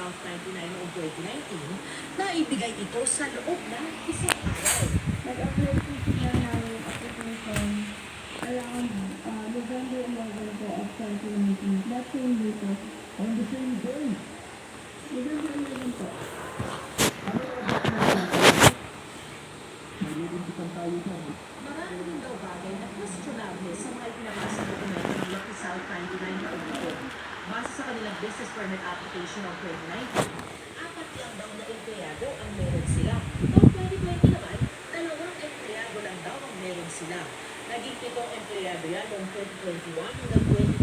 South 99 noong 2019, naibigay ito sa loob ng isang araw. Nag-apply po sila ng application around November 11 po of 2019. That same day po. On the same day. November 11 po. Nalilimpitan tayo dyan. Marami din daw bagay na questionable sa mga ipinabasa dokumento ng Lucky South 99 noong ito. Base sa kanilang business permit application noong 2019, apat lang daw na empleyado ang meron sila. Noong 2020 naman, 2 empleyado lang daw ang meron sila. Naging 7 empleyado yan noong 2021 hanggang 2022.